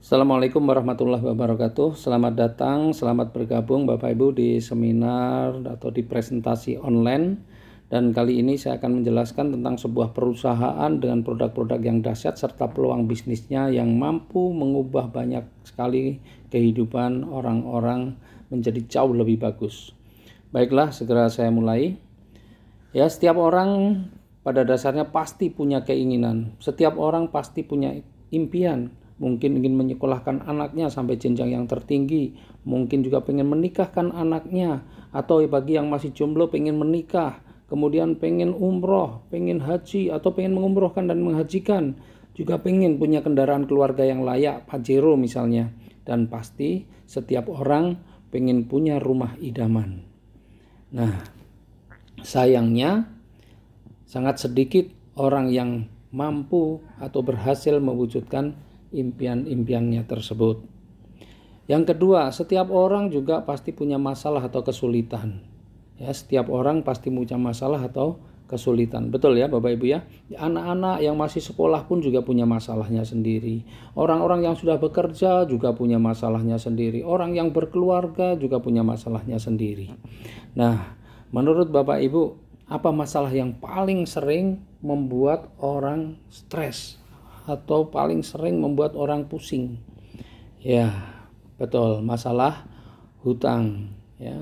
Assalamualaikum warahmatullahi wabarakatuh. Selamat datang, selamat bergabung Bapak Ibu di seminar atau di presentasi online. Dan kali ini saya akan menjelaskan tentang sebuah perusahaan dengan produk-produk yang dahsyat serta peluang bisnisnya yang mampu mengubah banyak sekali kehidupan orang-orang menjadi jauh lebih bagus. Baiklah, segera saya mulai. Ya, setiap orang pada dasarnya pasti punya keinginan. Setiap orang pasti punya impian. Mungkin ingin menyekolahkan anaknya sampai jenjang yang tertinggi, mungkin juga pengen menikahkan anaknya, atau bagi yang masih jomblo pengen menikah, kemudian pengen umroh, pengen haji, atau pengen mengumrohkan dan menghajikan, juga pengen punya kendaraan keluarga yang layak, Pajero misalnya. Dan pasti setiap orang pengen punya rumah idaman. Nah, sayangnya sangat sedikit orang yang mampu atau berhasil mewujudkan impian-impiannya tersebut. Yang kedua, setiap orang juga pasti punya masalah atau kesulitan. Ya, setiap orang pasti punya masalah atau kesulitan. Betul ya Bapak Ibu ya? Anak-anak yang masih sekolah pun juga punya masalahnya sendiri. Orang-orang yang sudah bekerja juga punya masalahnya sendiri. Orang yang berkeluarga juga punya masalahnya sendiri. Nah, menurut Bapak Ibu, apa masalah yang paling sering membuat orang stres atau paling sering membuat orang pusing? Ya, betul, masalah hutang. Ya,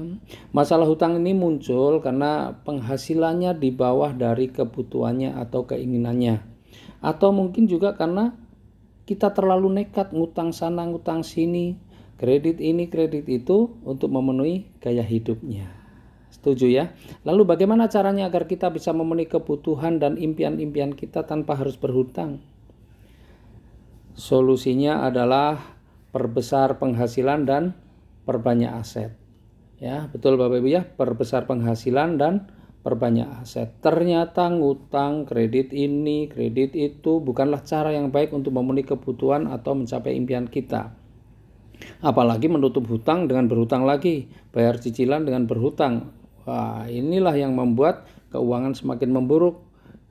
masalah hutang ini muncul karena penghasilannya di bawah dari kebutuhannya atau keinginannya, atau mungkin juga karena kita terlalu nekat ngutang sana ngutang sini, kredit ini kredit itu untuk memenuhi gaya hidupnya. Setuju ya? Lalu bagaimana caranya agar kita bisa memenuhi kebutuhan dan impian-impian kita tanpa harus berhutang? Solusinya adalah perbesar penghasilan dan perbanyak aset. Ya, betul Bapak Ibu ya, perbesar penghasilan dan perbanyak aset. Ternyata ngutang, kredit ini, kredit itu bukanlah cara yang baik untuk memenuhi kebutuhan atau mencapai impian kita. Apalagi menutup hutang dengan berhutang lagi, bayar cicilan dengan berhutang. Wah, inilah yang membuat keuangan semakin memburuk,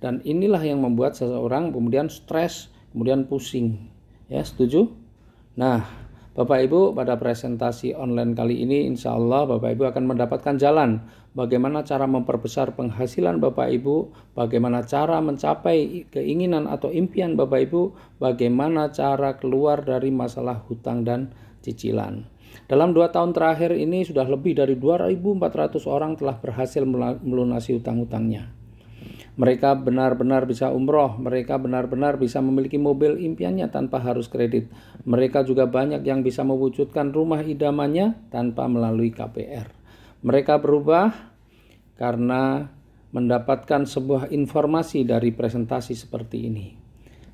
dan inilah yang membuat seseorang kemudian stres, kemudian pusing. Ya, setuju? Nah, Bapak Ibu, pada presentasi online kali ini insya Allah Bapak Ibu akan mendapatkan jalan bagaimana cara memperbesar penghasilan Bapak Ibu, bagaimana cara mencapai keinginan atau impian Bapak Ibu, bagaimana cara keluar dari masalah hutang dan cicilan. Dalam 2 tahun terakhir ini sudah lebih dari 2.400 orang telah berhasil melunasi hutang-hutangnya. Mereka benar-benar bisa umroh, mereka benar-benar bisa memiliki mobil impiannya tanpa harus kredit. Mereka juga banyak yang bisa mewujudkan rumah idamannya tanpa melalui KPR. Mereka berubah karena mendapatkan sebuah informasi dari presentasi seperti ini.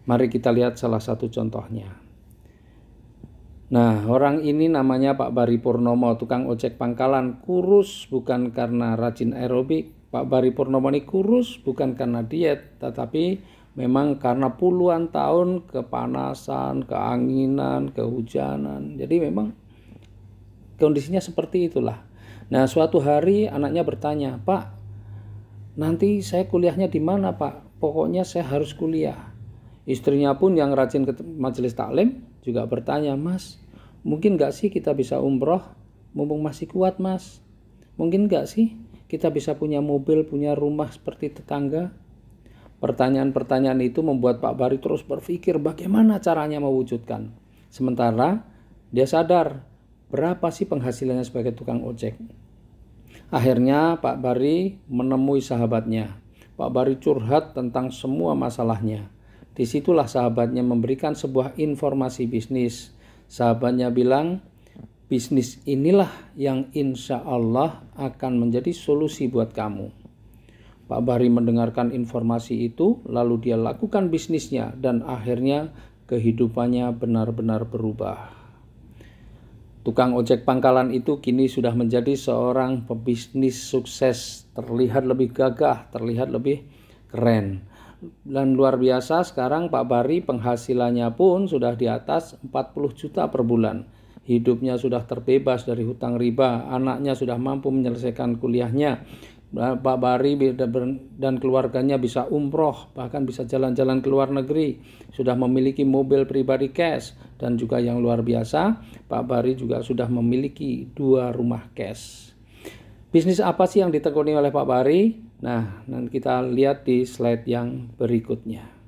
Mari kita lihat salah satu contohnya. Nah, orang ini namanya Pak Bari Purnomo, tukang ojek pangkalan, kurus bukan karena rajin aerobik. Pak Bari Purnomo ini kurus bukan karena diet, tetapi memang karena puluhan tahun kepanasan, keanginan, kehujanan. Jadi memang kondisinya seperti itulah. Nah, suatu hari anaknya bertanya, "Pak, nanti saya kuliahnya di mana, Pak? Pokoknya saya harus kuliah." Istrinya pun yang rajin ke majelis taklim juga bertanya, "Mas, mungkin gak sih kita bisa umroh? Mumpung masih kuat, Mas. Mungkin gak sih kita bisa punya mobil, punya rumah seperti tetangga?" Pertanyaan-pertanyaan itu membuat Pak Bari terus berpikir bagaimana caranya mewujudkan. Sementara dia sadar berapa sih penghasilannya sebagai tukang ojek. Akhirnya Pak Bari menemui sahabatnya. Pak Bari curhat tentang semua masalahnya. Disitulah sahabatnya memberikan sebuah informasi bisnis. Sahabatnya bilang, bisnis inilah yang insya Allah akan menjadi solusi buat kamu. Pak Bari mendengarkan informasi itu, lalu dia lakukan bisnisnya dan akhirnya kehidupannya benar-benar berubah. Tukang ojek pangkalan itu kini sudah menjadi seorang pebisnis sukses, terlihat lebih gagah, terlihat lebih keren. Dan luar biasa sekarang Pak Bari penghasilannya pun sudah di atas 40 juta per bulan. Hidupnya sudah terbebas dari hutang riba, anaknya sudah mampu menyelesaikan kuliahnya. Pak Bari dan keluarganya bisa umroh, bahkan bisa jalan-jalan ke luar negeri, sudah memiliki mobil pribadi cash, dan juga yang luar biasa, Pak Bari juga sudah memiliki 2 rumah cash. Bisnis apa sih yang ditekuni oleh Pak Bari? Nah, nanti kita lihat di slide yang berikutnya.